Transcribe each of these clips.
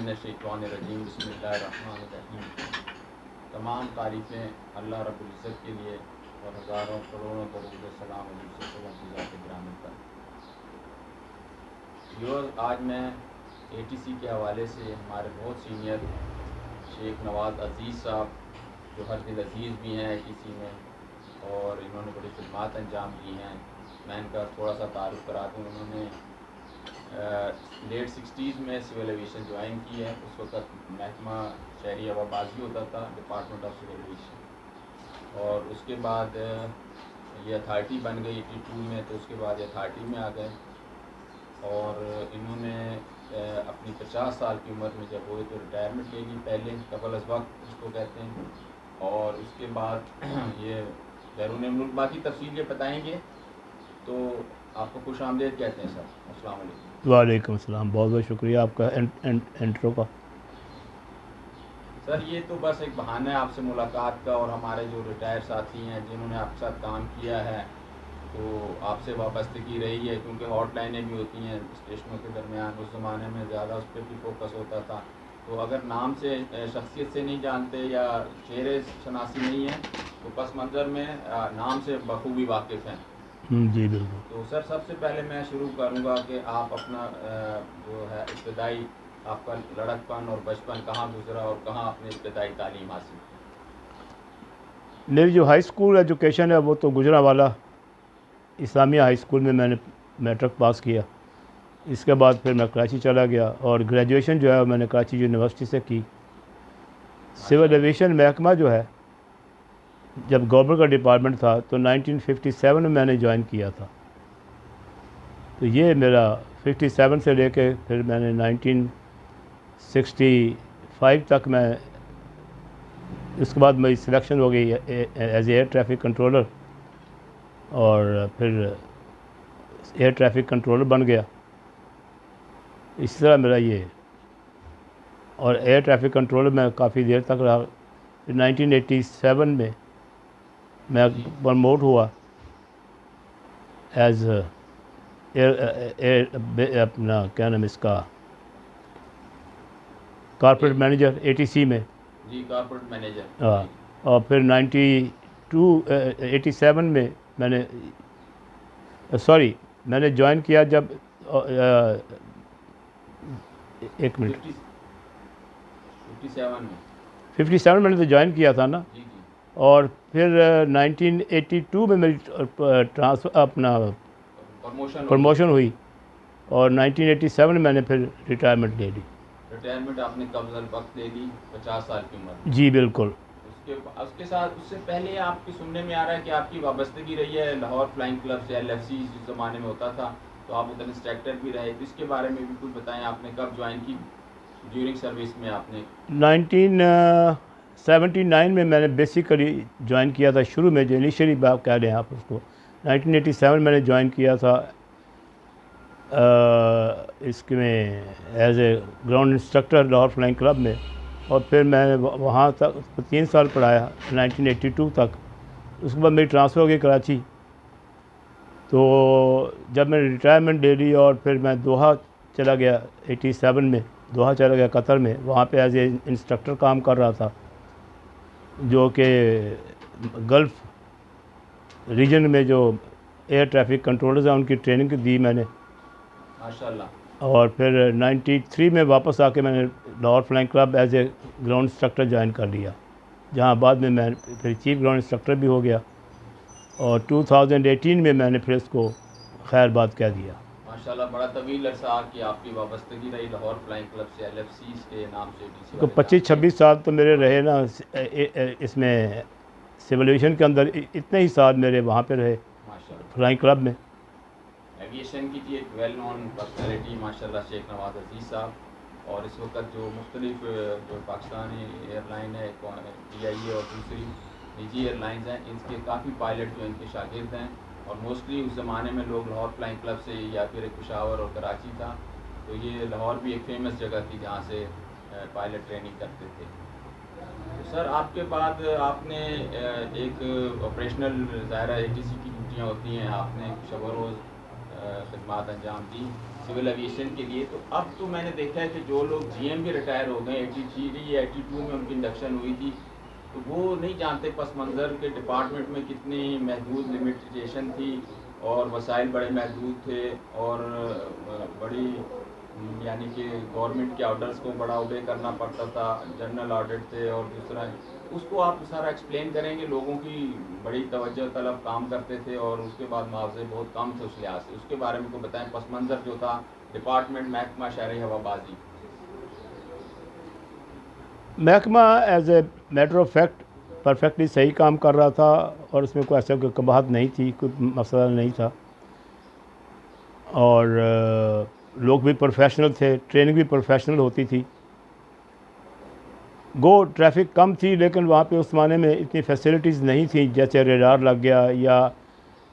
मिनश्शैतानिर्रजीम बिस्मिल्लाहिर्रहमानिर्रहीम। तमाम तारीफ़ें अल्लाह रब्बुल इज़्ज़त के लिए और हज़ारों करोड़ों दरूद सलाम ग्रामीण पर। आज मैं ATC के हवाले से हमारे बहुत सीनियर शेख नवाज़ अज़ीज़ साहब, जो हर दिल अज़ीज़ भी हैं ATC में और इन्होंने बड़ी खिदमत अंजाम दी हैं, मैं इनका थोड़ा सा तारुफ़ करा दूँ। उन्होंने लेट 60s में सिविल एविएशन ज्वाइन की है। उस वक्त महकमा शहरी हवाबाजी होता था, डिपार्टमेंट ऑफ सिविल एविएशन, और उसके बाद ये अथॉरिटी बन गई 82 में, तो उसके बाद ये अथॉरिटी में आ गए और इन्होंने अपनी 50 साल की उम्र में जब हुए तो रिटायरमेंट ले ली, पहले कबल अज़ वक्त उसको कहते हैं, और उसके बाद ये बैरून मुल्क बाकी तफसील ये बताएंगे। तो आपको खुश आमदेद कहते हैं सर। अस्सलाम वालेकुम। वालेकुम अस्सलाम, बहुत बहुत शुक्रिया आपका इंट्रो का। सर ये तो बस एक बहाना है आपसे मुलाकात का, और हमारे जो रिटायर साथी हैं जिन्होंने आपके साथ काम किया है तो आपसे वाबस्तगी रही है, क्योंकि हॉटलाइनें भी होती हैं स्टेशनों के दरमियान। उस ज़माने में ज़्यादा उस पर भी फोकस होता था। तो अगर नाम से शख्सियत से नहीं जानते या चेहरे शनासी नहीं है तो पस मंज़र में नाम से बखूबी वाकिफ़ हैं। जी बिल्कुल। तो सर सबसे पहले मैं शुरू करूंगा कि आप अपना जो है इब्तदाई आपका लड़कपन और बचपन कहाँ गुजरा और कहाँ आपने इब्तदाई तालीम हासिल की। मेरी जो हाई स्कूल एजुकेशन है वो तो गुजरांवाला इस्लामिया हाई स्कूल में मैंने मैट्रिक पास किया। इसके बाद फिर मैं कराची चला गया और ग्रेजुएशन जो है मैंने कराची यूनिवर्सिटी से की। सिविल एविएशन महकमा जो है जब गवर्नमेंट का डिपार्टमेंट था तो 1957 में मैंने ज्वाइन किया था। तो ये मेरा 57 से लेके फिर मैंने 1965 तक मैं, उसके बाद मेरी सिलेक्शन हो गई एज एयर ट्रैफिक कंट्रोलर और फिर एयर ट्रैफिक कंट्रोलर बन गया। इस तरह मेरा ये, और एयर ट्रैफिक कंट्रोलर में काफ़ी देर तक रहा। 1987 में मैं प्रमोट हुआ एज एयर अपना क्या नाम इसका कॉर्पोरेट मैनेजर ATC में। जी कॉर्पोरेट मैनेजर। हाँ, और फिर 87 में मैंने मैंने ज्वाइन किया जब एक मिनट 57 मैंने तो ज्वाइन किया था ना। जी जी। और फिर 1982 में मेरी ट्रांसफ़र अपना प्रमोशन हुई और 1987 में मैंने फिर रिटायरमेंट ले ली। रिटायरमेंट आपने कब वक्त ले ली 50 साल की उम्र? जी बिल्कुल। उसके साथ उससे पहले आपके सुनने में आ रहा है कि आपकी वाबस्तगी रही है लाहौर फ्लाइंग क्लब से, LFC जिस ज़माने में होता था, तो आप उधर इंस्ट्रक्टर भी रहे। तो इसके बारे में भी कुछ बताएं, आपने कब ज्वाइन की ड्यूरिंग सर्विस में? आपने 1979 में मैंने बेसिकली ज्वाइन किया था। शुरू में जो इनिशियली बात कह रहे हैं आप उसको 1987 मैंने ज्वाइन किया था इसमें as a ground instructor Lahore flying club में, और फिर मैंने वहाँ तक 3 साल पढ़ाया 1982 तक। उसके बाद मेरी ट्रांसफ़र हो गई कराची। तो जब मैंने रिटायरमेंट ले ली और फिर मैं दोहा चला गया 87 में, दोहा चला गया कतर में। वहाँ पे एज ए इंस्ट्रक्टर काम कर रहा था, जो कि गल्फ़ रीजन में जो एयर ट्रैफिक कंट्रोलर्स हैं उनकी ट्रेनिंग दी मैंने माशाल्लाह। और फिर 93 में वापस आके मैंने Lahore flying club as a ground instructor join कर लिया, जहाँ बाद में मैं फिर चीफ ग्राउंड इंस्ट्रक्टर भी हो गया और 2018 में मैंने फिर इसको खैरबाद कह दिया। माशाल्लाह, बड़ा तवील अरसा की आपकी वाबस्तगी रही लाहौर फ्लाइंग क्लब से, LFC के नाम से। तो 25-26 साल तो मेरे रहे ना इसमें सिविल एविएशन के अंदर, इतने ही साल मेरे वहाँ पे रहे फ्लाइंग क्लब में। एविएशन की थी एक वेल नोन पर्सनैलिटी माशाल्लाह शेख नवाज़ अज़ीज़ साहब, और इस वक्त जो मुख्तलिफ जो पाकिस्तानी एयरलाइन है DIA और दूसरी निजी एयरलाइंस हैं, इनके काफ़ी पायलट जो इनके शागिर्द हैं, और मोस्टली उस ज़माने में लोग लाहौर फ्लाइंग क्लब से या फिर पेशावर और कराची था, तो ये लाहौर भी एक फेमस जगह थी जहाँ से पायलट ट्रेनिंग करते थे। तो सर आपके बाद आपने एक ऑपरेशनल ज़ाहिर ATC की ड्यूटियाँ होती हैं, आपने शब रोज़ खिदमत अंजाम दी, सिविल एविएशन के लिए। तो अब तो मैंने देखा है कि जो लोग जीएम भी रिटायर हो गए, 83 या 82 में उनकी इंडक्शन हुई थी, तो वो नहीं जानते पस मंज़र के डिपार्टमेंट में कितनी महदूद लिमिटेशन थी और वसाइल बड़े महदूद थे और बड़ी यानी कि गवर्नमेंट के ऑर्डर्स को बड़ा ओबे करना पड़ता था, जनरल ऑडिट थे और दूसरा उसको आप सारा एक्सप्लेन करेंगे। लोगों की बड़ी तवज्जो तलब काम करते थे और उसके बाद मुआवजे बहुत कम थे उस लिहाज से, उसके बारे में को बताएं पस मंज़र जो था डिपार्टमेंट महकमा शहरी हवाबाजी। महकमा as a matter of fact perfectly सही काम कर रहा था और उसमें कोई ऐसा कोई कबाहत नहीं थी, कोई मसला नहीं था और लोग भी प्रोफेशनल थे, ट्रेनिंग भी प्रोफेशनल होती थी। गो ट्रैफिक कम थी लेकिन वहाँ पे उस ज़माने में इतनी फैसिलिटीज़ नहीं थी, जैसे रेडार लग गया या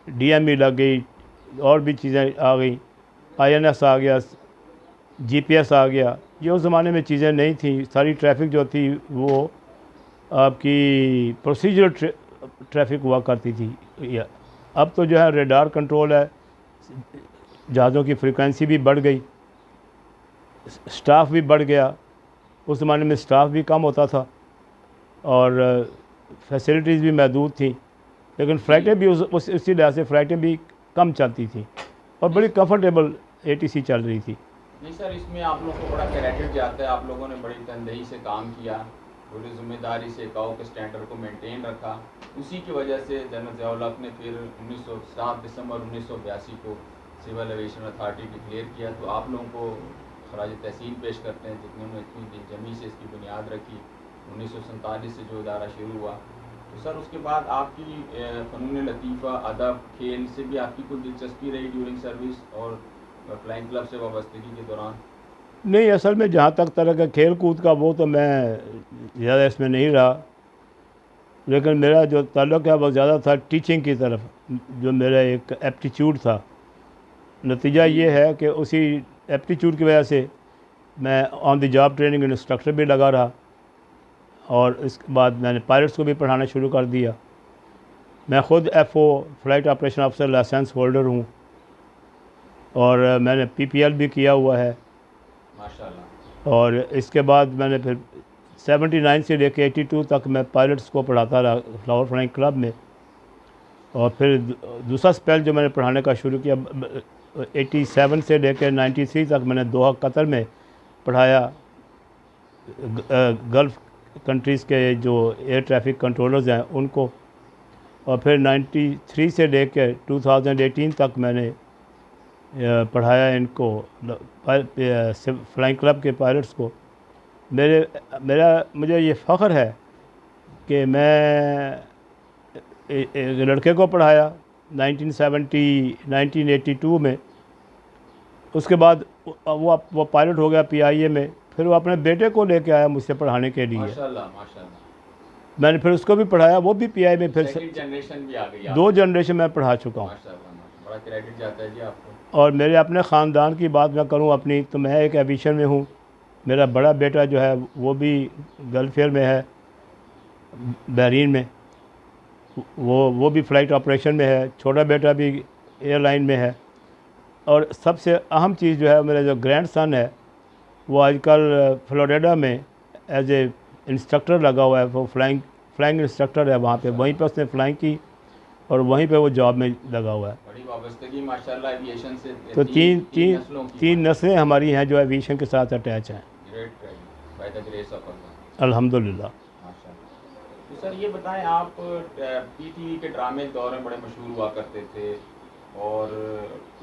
डीएमई लग गई और भी चीज़ें आ गई, आईएनएस आ गया, जीपीएस आ गया। ये उस ज़माने में चीज़ें नहीं थी। सारी ट्रैफिक जो थी वो आपकी प्रोसीजरल ट्रैफिक हुआ करती थी। अब तो जो है रेडार कंट्रोल है, जहाज़ों की फ्रीक्वेंसी भी बढ़ गई, स्टाफ भी बढ़ गया। उस ज़माने में स्टाफ भी कम होता था और फैसिलिटीज़ भी महदूद थी, लेकिन फ़्लाइटें भी उसी लिहाज से फ़्लाइटें भी कम चलती थी और बड़ी कंफर्टेबल एटीसी चल रही थी। नहीं सर, इसमें आप लोग को बड़ा क्रेडिट जाता है, आप लोगों ने बड़ी तनदेही से काम किया, पूरी जिम्मेदारी से गाँव के स्टैंडर्ड को मेंटेन रखा। उसी की वजह से जनरल ज़ियाउल हक ने फिर 7 दिसंबर 1982 को सिविल एविएशन अथॉरिटी डिक्लेयर किया। तो आप लोगों को खराज तहसीन पेश करते हैं जिन्होंने इतनी दिलजमी से इसकी बुनियाद रखी। 1947 से जो इदारा शुरू हुआ, तो सर उसके बाद आपकी फ़नून लतीफ़ा, अदब, खेल से भी आपकी कोई दिलचस्पी रही ड्यूरिंग सर्विस और फ्लाइंग क्लब से वाबस्तगी के दौरान? नहीं, असल में जहाँ तक तरह का खेल कूद का वो तो मैं ज़्यादा इसमें नहीं रहा, लेकिन मेरा जो ताल्लुक़ है वो ज़्यादा था टीचिंग की तरफ, जो मेरा एक एप्टीट्यूड था। नतीजा ये है कि उसी एप्टीट्यूड की वजह से मैं on the job training instructor भी लगा रहा और इसके बाद मैंने पायलट्स को भी पढ़ाना शुरू कर दिया। मैं ख़ुद FO flight operation officer license holder हूँ और मैंने PPL भी किया हुआ है माशाल्लाह। और इसके बाद मैंने फिर 79 से लेकर 82 तक मैं पायलट्स को पढ़ाता रहा फ्लावर फ्लाइंग क्लब में। और फिर दूसरा स्पेल जो मैंने पढ़ाने का शुरू किया 87 से लेकर 93 तक मैंने दोहा कतर में पढ़ाया, गल्फ़ कंट्रीज़ के जो एयर ट्रैफिक कंट्रोलर्स हैं उनको। और फिर 93 से लेकर 2018 तक मैंने पढ़ाया इनको फ्लाइंग क्लब के पायलट्स को। मुझे ये फ़ख्र है कि मैं एक लड़के को पढ़ाया 1982 में। उसके बाद वो पायलट हो गया PIA में, फिर वो अपने बेटे को लेके आया मुझसे पढ़ाने के लिए। माशाल्लाह माशाल्लाह। मैंने फिर उसको भी पढ़ाया, वो भी PIA में फिर सेकंड जनरेशन भी आ गई, 2 जनरेशन मैं पढ़ा चुका हूँ। माशाल्लाह, बड़ा क्रेडिट जाता है जी आपको। और मेरे अपने ख़ानदान की बात मैं करूँ अपनी, तो मैं एक एविएशन में हूँ। मेरा बड़ा बेटा जो है वो भी गल्फ एयर में है, बहरीन में, वो भी फ़्लाइट ऑपरेशन में है। छोटा बेटा भी एयरलाइन में है। और सबसे अहम चीज़ जो है, मेरा जो ग्रैंड सन है वो आजकल फ्लोरिडा में एज ए इंस्ट्रक्टर लगा हुआ है। वो फ्लाइंग इंस्ट्रक्टर है वहाँ पे, वहीं पे उसने फ़्लाइंग की और वहीं पे वो जॉब में लगा हुआ है। बड़ी वाबस्तगी माशाल्लाह एविएशन से। तो तीन नस्लें हमारी हैं जो एविएशन के साथ अटैच हैं। Great by the grace of Allah, अल्हम्दुलिल्लाह। माशाल्लाह। तो सर ये बताएं, आप PTV के ड्रामे दौर में बड़े मशहूर हुआ करते थे और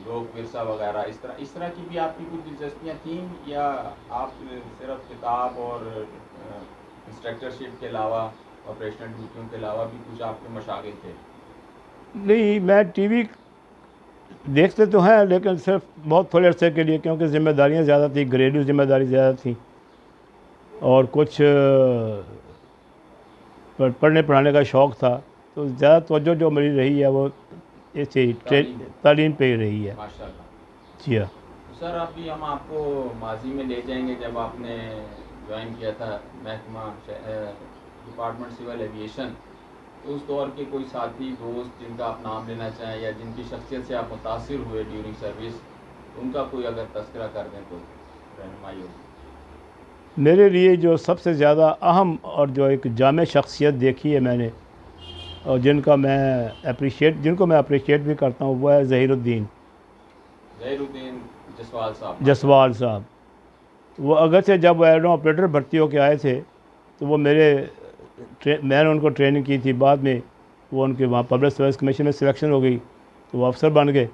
लोक विरसा वगैरह, इस तरह की भी आपकी कुछ दिलचस्पियाँ थीं या आप सिर्फ किताब और इंस्ट्रक्टरशिप के अलावा, ऑपरेशनल ड्यूटियों के अलावा भी कुछ आपके मशागिल थे? नहीं, मैं टीवी देखते तो हैं लेकिन सिर्फ बहुत थोड़े अरसे के लिए, क्योंकि ज़िम्मेदारियाँ ज़्यादा थी, घरेलू ज़िम्मेदारी ज़्यादा थी और कुछ पढ़ने पढ़ाने का शौक़ था। तो ज़्यादा तवज्जो जो मेरी रही है वो ऐसे तालीम पे ही रही है। माशाल्लाह। जी हाँ। तो सर अभी हम आपको माजी में ले जाएंगे जब आपने ज्वाइन किया था महकमा डिपार्टमेंट सिविल एविएशन। तो उस दौर के कोई साथी दोस्त जिनका आप नाम लेना चाहें या जिनकी शख्सियत से आप मुतासिर हुए ड्यूरिंग सर्विस, उनका कोई अगर तस्करा कर दें तो रहनुमाई होगी। मेरे लिए जो सबसे ज़्यादा अहम और जो एक जामे शख्सियत देखी है मैंने, और जिनको मैं अप्रिशिएट भी करता हूँ, वो है ज़हीरुद्दीन जसवाल साहब। जसवाल साहब। वो अगर से जब वो एयरडोम ऑपरेटर भर्ती होकर आए थे तो वो मैंने उनको ट्रेनिंग की थी। बाद में वो उनके वहाँ पब्लिक सर्विस कमीशन में सिलेक्शन हो गई तो वो अफसर बन गए।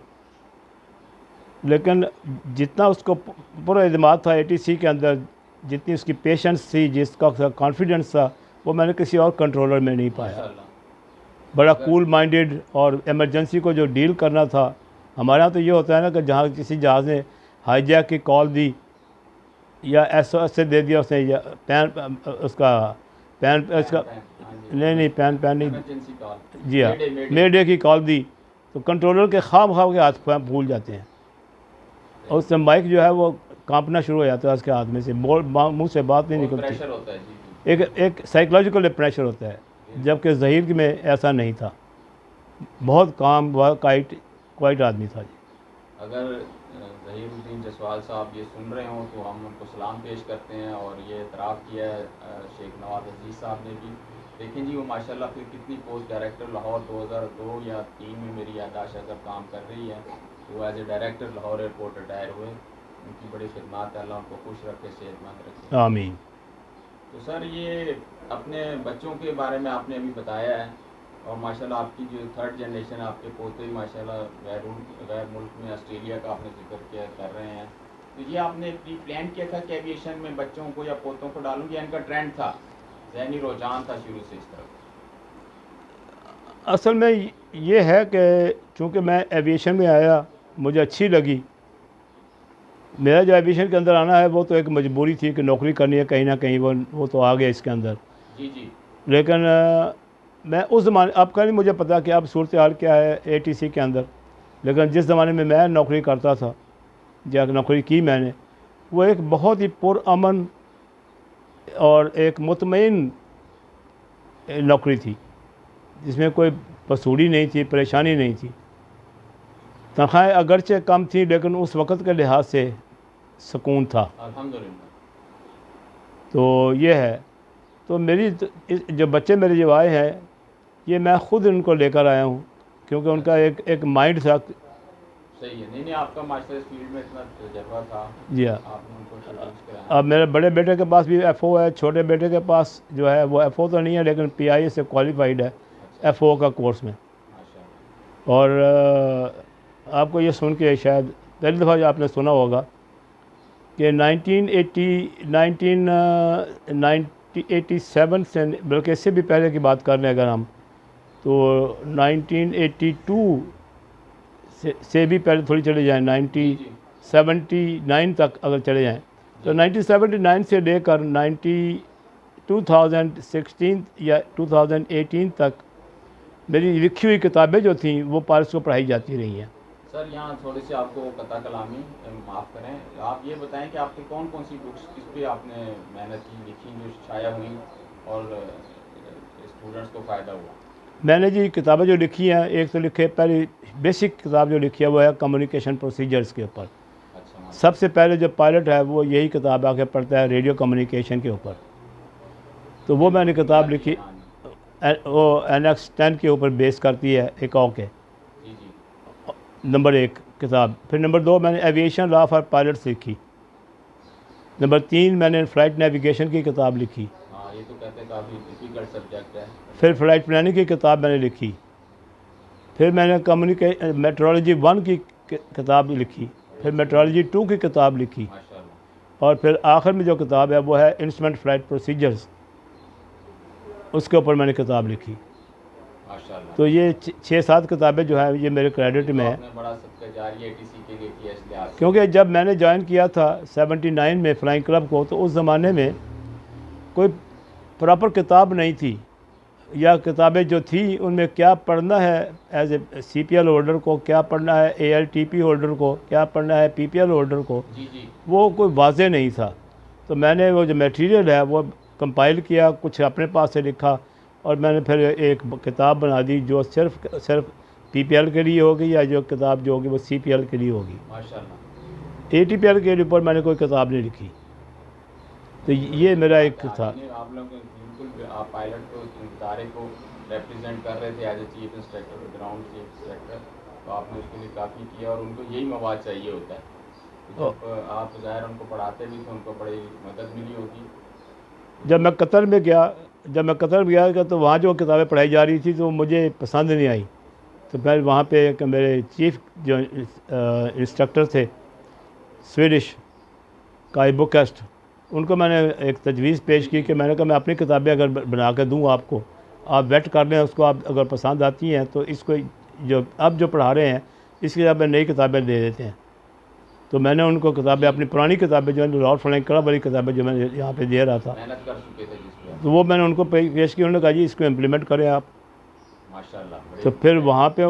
लेकिन जितना उसको पूरा एतमाद था ATC के अंदर, जितनी उसकी पेशेंस थी, जिसका कॉन्फिडेंस था, वो मैंने किसी और कंट्रोलर में नहीं पाया। माशाल्लाह। बड़ा कूल माइंडेड, और एमरजेंसी को जो डील करना था, हमारे यहाँ तो ये होता है ना कि जहाँ किसी जहाज़ ने हाईजैक की कॉल दी या SOS से दे दिया उसने, या नहीं पैन नहीं, इमरजेंसी कॉल, जी हाँ, मेडे मेडे की कॉल दी तो कंट्रोलर के खाम के हाथ भूल जाते हैं, और उससे माइक जो है वो कांपना शुरू हो जाता है उसके हाथ में से, मुंह से बात नहीं निकलती। प्रेशर होता है जी। एक साइकोलॉजिकल प्रेशर होता है, जबकि ज़हीर में ऐसा नहीं था। बहुत काम क्वाइट आदमी था जी। अगर ज़हीरुद्दीन जसवाल साहब ये सुन रहे हों तो हम उनको सलाम पेश करते हैं, और ये इतराफ़ किया है शेख नवाज़ अजीज़ साहब ने भी। देखें जी, वो माशाल्लाह फिर कितनी पोस्ट डायरेक्टर लाहौर 2002 या 3 में मेरी याददाश्त अगर काम कर रही है, तो as a director Lahore airport retire हुए। उनकी बड़ी खिदमत है, अल्लाह उनको खुश रखे, सेहतमंद रखे, आमीन। तो सर ये अपने बच्चों के बारे में आपने अभी बताया है, और माशाल्लाह आपकी जो 3rd जनरेशन है, आपके पोते माशाल्लाह गैर मुल्क में ऑस्ट्रेलिया का आपने जिक्र किया कर रहे हैं, तो ये आपने प्री प्लान किया था कि एविएशन में बच्चों को या पोतों को डालूं, या इनका ट्रेंड था, ज़हनी रुझान था शुरू से इस तरफ? असल में ये है कि चूँकि मैं एविएशन में आया, मुझे अच्छी लगी। मेरा जो एविएशन के अंदर आना है वो तो एक मजबूरी थी कि नौकरी करनी है कहीं ना कहीं, वो तो आ गया इसके अंदर। जी। लेकिन मैं उस ज़माने, अब का नहीं मुझे पता कि अब सूरत हाल क्या है ATC के अंदर, लेकिन जिस ज़माने में मैं नौकरी करता था या नौकरी की मैंने, वो एक बहुत ही पुरअमन और एक मुतमईन नौकरी थी, जिसमें कोई पसूड़ी नहीं थी, परेशानी नहीं थी। तनख्वाहें अगरचे कम थी, लेकिन उस वक़्त के लिहाज से सुकून था, अल्हम्दुलिल्लाह। तो ये है। तो जो बच्चे मेरे जो आए हैं, ये मैं ख़ुद इनको लेकर आया हूँ, क्योंकि उनका एक माइंड था। सही है, नहीं आपका मास्टर इस फील्ड में इतना तजर्बा था, जी हाँ। आपने उनको इंट्रोड्यूस कराया। अब मेरे बड़े बेटे के पास भी FO है, छोटे बेटे के पास जो है वो FO तो नहीं है, लेकिन PIA से क्वालिफाइड है FO का कोर्स में। माशाल्लाह। और आपको ये सुन के शायद पहली दफ़ा जो आपने सुना होगा कि 1987 से, बल्कि इससे भी पहले की बात कर रहे हैं अगर हम, तो 1982 से भी पहले थोड़ी चले जाएँ, 1979 तक अगर चले जाएँ, तो 1979 से लेकर 2016 या 2018 तक मेरी लिखी हुई किताबें जो थीं वो पारस को पढ़ाई जाती रही हैं। सर यहाँ थोड़ी सी आपको कता कलामी माफ़ करें, आप ये बताएं कि आपकी कौन कौन सी बुक्स किस पे आपने मेहनत की, लिखी, जो शाया हुई और स्टूडेंट्स को फ़ायदा हुआ? मैंने जी किताबें जो लिखी हैं, एक तो लिखे, पहली बेसिक किताब जो लिखी है वो है कम्युनिकेशन प्रोसीजर्स के ऊपर। अच्छा। सबसे पहले जो पायलट है वो यही किताब आके पढ़ता है रेडियो कम्युनिकेशन के ऊपर, तो वो मैंने किताब लिखी, वो NX 10 के ऊपर बेस करती है, ICAO के। नंबर 1 किताब। फिर नंबर 2 मैंने एविएशन लॉ फॉर पायलट्स लिखी। नंबर 3 मैंने फ़्लाइट नेविगेशन की किताब लिखी। ये तो कहते हैं काफ़ी डिफ़िकल्ट सब्जेक्ट है। फिर फ़्लाइट प्लानिंग की किताब मैंने लिखी। फिर मैंने मेट्रोलॉजी 1 की किताब लिखी। फिर मेट्रोलॉजी 2 की किताब लिखी। माशाल्लाह। और फिर आखिर में जो किताब है वो है इंस्ट्रूमेंट फ़्लाइट प्रोसीजर्स, उसके ऊपर मैंने किताब लिखी। माशाल्लाह। तो ये 6-7 किताबें जो है ये मेरे क्रेडिट में है। आपने बड़ा सदका जारिया ATC के लिए किया इस लिहाज से। क्योंकि जब मैंने ज्वाइन किया था 79 में फ़्लाइंग क्लब को, तो उस ज़माने में कोई प्रॉपर किताब नहीं थी, या किताबें जो थी उनमें क्या पढ़ना है एज ए CPL होल्डर को, क्या पढ़ना है ALTP होल्डर को, क्या पढ़ना है PPL होल्डर को, जी। वो कोई वाज़े नहीं था। तो मैंने वो जो मटेरियल है वो कंपाइल किया, कुछ अपने पास से लिखा, और मैंने फिर एक किताब बना दी जो सिर्फ PPL के लिए होगी, या जो किताब जो होगी वो CPL के लिए होगी। माशाल्लाह। ATPL के ऊपर मैंने कोई किताब नहीं लिखी। तो ये मेरा एक था। आप लोग बिल्कुल आप पायलट को इदारे को रिप्रेजेंट कर रहे थे as a chief instructor, ground chief instructor, तो आपने उसके लिए काफ़ी किया और उनको यही मवाद चाहिए होता है। तो जब आप ज़ाहिर उनको पढ़ाते भी तो उनको बड़ी मदद मिली होगी। जब मैं कतर में गया तो वहाँ जो किताबें पढ़ाई जा रही थी तो मुझे पसंद नहीं आई। तो फिर वहाँ पे एक मेरे चीफ जो इंस्ट्रक्टर थे स्वीडिश काई बुकेस्ट, उनको मैंने एक तजवीज़ पेश की कि मैंने कहा मैं अपनी किताबें अगर बना के दूँ आपको, आप वेट कर लें उसको, आप अगर पसंद आती हैं तो इसको जो अब जो पढ़ा रहे हैं इसकी जगह नई किताबें दे देते हैं। तो मैंने उनको किताबें, अपनी पुरानी किताबें जो है रॉल्फ फ्लैंक क्लब वाली किताबें जो मैं यहाँ पे दे रहा था, मेहनत कर चुके थे जिसमें, तो वो मैंने उनको पेश की। उन्होंने कहा जी इसको इम्प्लीमेंट करें आप। माशाल्लाह। तो फिर वहाँ पे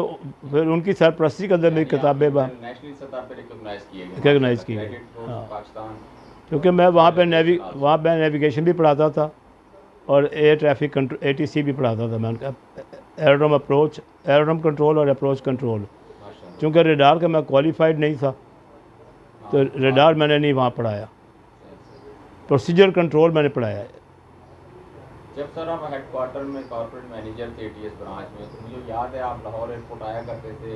फिर उनकी सरपरस्ती के अंदर मेरी किताबें नेशनल सतह पे रिकगनाइज़ की गई। हाँ, पाकिस्तान, क्योंकि मैं वहाँ पे नेविगेशन भी पढ़ाता था और एयर ट्रैफिक कंट्रोल ATC भी पढ़ाता था। मैं उनका एरोड्रोम कंट्रोल और अप्रोच कंट्रोल। चूँकि रेडार का मैं क्वालिफाइड नहीं था तो रेडार मैंने नहीं वहाँ पढ़ाया, प्रोसीजर कंट्रोल मैंने पढ़ाया है। जब सर आप हेडक्वार्टर में कॉर्पोरेट मैनेजर थे ATS ब्रांच में, तो मुझे याद है आप लाहौर एयरपोर्ट आया करते थे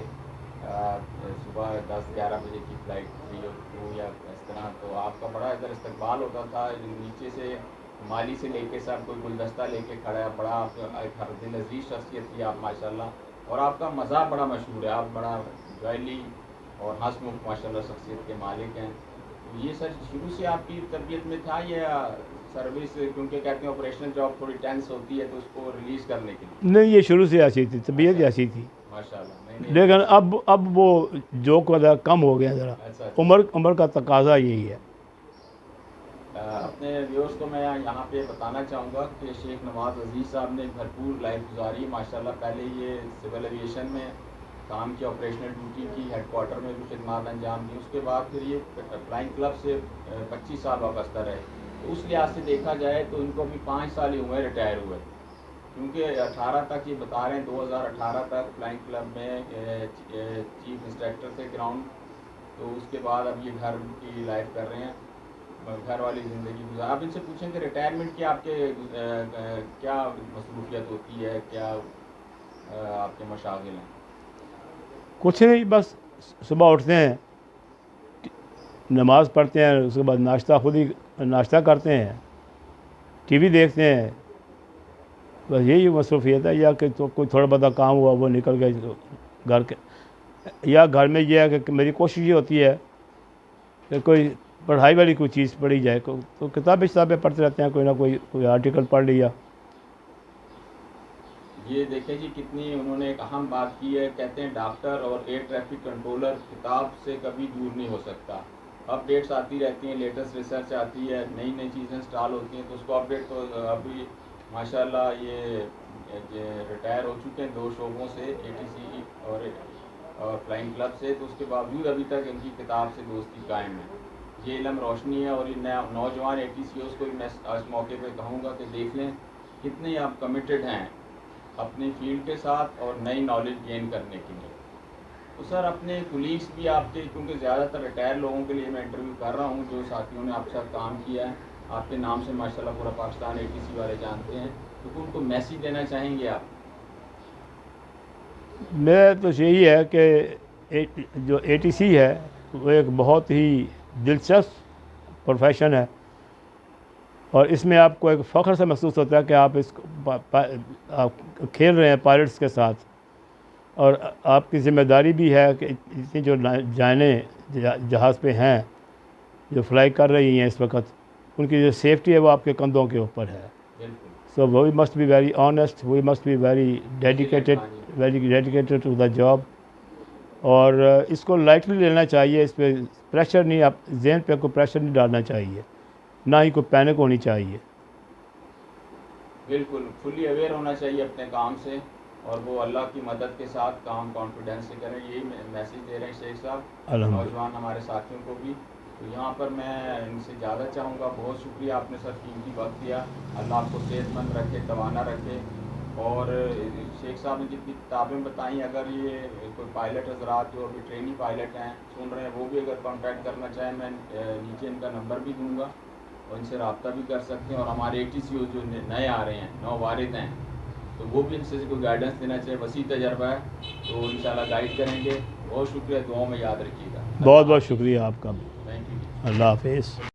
सुबह 10-11 बजे की फ़्लाइट थी और या इस तरह, तो आपका बड़ा इधर इस्तकबाल होता था। नीचे से माली से लेके सब कोई गुलदस्ता लेके खड़ा है, बड़ा आप एक दिल अजीज शख्सियत थी आप माशाल्लाह, और आपका मज़ाक बड़ा मशहूर है, आप बड़ा जॉयली और हंसमुख माशाल्लाह शख्सियत के मालिक हैं। तो ये सर शुरू से आपकी तबीयत में था या सर्विस, क्योंकि कहते हैं ऑपरेशनल जॉब थोड़ी टेंस होती है तो उसको रिलीज़ करने के लिए? नहीं, ये शुरू से ऐसी थी, तबीयत ऐसी थी माशाल्लाह। लेकिन अब वो जोक वाला कम हो गया ज़रा। अच्छा। उम्र का तकाजा यही है। अपने व्यूअर्स को मैं यहाँ पे बताना चाहूँगा कि शेख नवाज़ अजीज़ साहब ने भरपूर लाइफ गुजारी माशाल्लाह। पहले ये सिविल एविएशन में काम की, ऑपरेशनल ड्यूटी की, हेडक्वार्टर में भी खिदमत अंजाम दी। उसके बाद फिर ये फ्लाइंग क्लब से 25 साल वाबस्ता रहे। तो उस लिहाज से देखा जाए तो इनको अभी 5 साल ही हुए रिटायर हुए, क्योंकि 18 तक ये बता रहे हैं 2018 तक फ्लाइंग क्लब में चीफ इंस्ट्रक्टर थे ग्राउंड। तो उसके बाद अब ये घर की लाइफ कर रहे हैं, घर वाली ज़िंदगी गुजार। आप इनसे पूछें कि रिटायरमेंट की आपके क्या मसरूफियत होती है, क्या आपके मशागिल हैं? कुछ नहीं, बस सुबह उठते हैं, नमाज़ पढ़ते हैं, उसके बाद नाश्ता खुद ही नाश्ता करते हैं, TV देखते हैं, बस यही मसरूफियत है। या कि तो कोई थोड़ा बहुत काम हुआ वो निकल गए घर के, या घर में ये है कि मेरी कोशिश ये होती है कि कोई पढ़ाई वाली कोई चीज़ पढ़ी जाए, तो किताबें पढ़ते रहते हैं, कोई ना कोई आर्टिकल पढ़ लिया। ये देखें जी कितनी उन्होंने एक अहम बात की है। कहते हैं डॉक्टर और एयर ट्रैफिक कंट्रोलर किताब से कभी दूर नहीं हो सकता। अपडेट्स आती रहती हैं, लेटेस्ट रिसर्च आती है, नई नई चीज़ें इंस्टॉल होती हैं, तो उसको अपडेट तो अभी माशाल्लाह ये रिटायर हो चुके हैं 2 शोबों से, ATC और फ्लाइंग क्लब से, तो उसके बावजूद अभी तक इनकी किताब से दोस्ती कायम है। ये इल्म रोशनी है। और ये नौजवान ATCOs को भी मैं इस मौके पे कहूँगा कि देख लें कितने आप कमिटेड हैं अपनी फील्ड के साथ और नई नॉलेज गेन करने के लिए। तो सर अपने कुलीग्स भी आपके, क्योंकि ज़्यादातर रिटायर लोगों के लिए मैं इंटरव्यू कर रहा हूँ जो साथियों ने आपके साथ काम किया है, आपके नाम से माशाल्लाह पूरा पाकिस्तान ATC वाले जानते हैं, तो उनको मैसेज देना चाहेंगे आप? मैं तो यही है कि जो ATC है वो एक बहुत ही दिलचस्प प्रोफेशन है और इसमें आपको एक फ़ख्र से महसूस होता है कि आप आप खेल रहे हैं पायलट्स के साथ, और आपकी ज़िम्मेदारी भी है कि इतनी जो जाने जहाज़ पे हैं जो फ्लाई कर रही हैं इस वक्त, उनकी जो सेफ्टी है वो आपके कंधों के ऊपर है। So we must be very honest, we must be very dedicated to the job, और इसको लाइटली लेना चाहिए। इस पर प्रेशर नहीं, आप जहन पे कोई प्रेशर नहीं डालना चाहिए, ना ही कोई पैनिक होनी चाहिए। बिल्कुल फुली अवेयर होना चाहिए अपने काम से, और वो अल्लाह की मदद के साथ काम कॉन्फिडेंस से करें। यही मैसेज दे रहे हैं शेख साहब नौजवान हमारे साथियों को भी। तो यहाँ पर मैं इनसे ज़्यादा चाहूँगा, बहुत शुक्रिया आपने सर कीमती वक्त दिया। अल्लाह आपको सेहतमंद रखे, तवाना रखे, और शेख साहब ने जितनी किताबें बताई, अगर ये कोई पायलट हजरात जो अभी ट्रेनी पायलट हैं सुन रहे हैं, वो भी अगर कांटेक्ट करना चाहें, मैं नीचे इनका नंबर भी दूंगा और इनसे रब्ता भी कर सकते हैं। और हमारे ATCO जो नए आ रहे हैं, नौवारिद हैं, तो वो भी इनसे कोई गाइडेंस देना चाहिए। वसी तजर्बा है, तो इंशाल्लाह गाइड करेंगे। बहुत शुक्रिया, दुआओं में याद रखिएगा। बहुत बहुत शुक्रिया आपका। Thank you. अल्लाह हाफिज़।